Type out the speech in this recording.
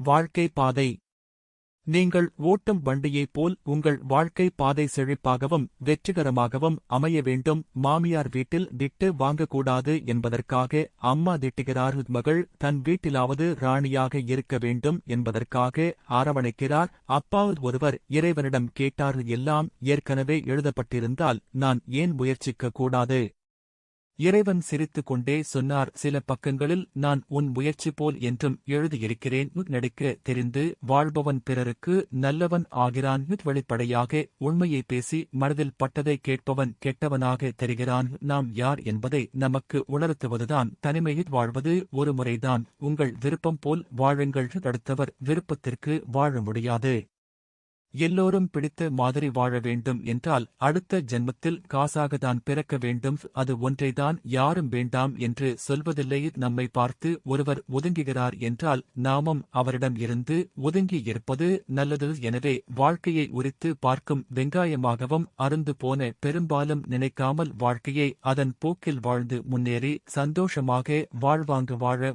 வாழ்க்கை பாதை. நீங்கள் ஓட்டும் வண்டியைப் போல் உங்கள் வாழ்க்கை பாதை செழிப்பாகவும் வெற்றிகரமாகவும் அமைய வேண்டும். மாமியார் வீட்டில் திட்டு வாங்கக்கூடாது என்பதற்காக அம்மா திட்டுகிறார். மகள் தன் வீட்டிலாவது ராணியாக இருக்க வேண்டும் என்பதற்காக அரவணைக்கிறார். அப்பா ஒருவர் இறைவனிடம் கேட்டார், எல்லாம் ஏற்கனவே எழுதப்பட்டிருந்தால் நான் ஏன் முயற்சிக்க கூடாது? இறைவன் சிரித்துக் கொண்டே சொன்னார், சில பக்கங்களில் நான் உன் முயற்சி போல் என்றும் எழுதியிருக்கிறேன். நடிக்க தெரிந்து வாழ்பவன் பிறருக்கு நல்லவன் ஆகிறான். வெளிப்படையாக உண்மையை பேசி மனதில் பட்டதை கேட்பவன் கெட்டவனாக தெரிகிறான். நாம் யார் என்பதை நமக்கு உணர்த்துவதுதான் தனிமையில் வாழ்வது. ஒரு முறைதான். உங்கள் விருப்பம் போல் வாழுங்கள். அடுத்தவர் விருப்பத்திற்கு வாழ முடியாது. எல்லோரும் பிடித்த மாதிரி வாழ வேண்டும் என்றால் அடுத்த ஜென்மத்தில் காசாகத்தான் பிறக்க வேண்டும். அது ஒன்றைதான் யாரும் வேண்டாம் என்று சொல்வதில்லை. நம்மை பார்த்து ஒருவர் ஒதுங்குகிறார் என்றால் நாமும் அவரிடம் இருந்து ஒதுங்கி இருப்பது நல்லது. எனவே வாழ்க்கையை உரித்து பார்க்கும் வெங்காயமாகவும் அருந்து போன பெரும்பாலும் நினைக்காமல் வாழ்க்கையை அதன் போக்கில் வாழ்ந்து முன்னேறி சந்தோஷமாக வாழ்வாங்க வாழ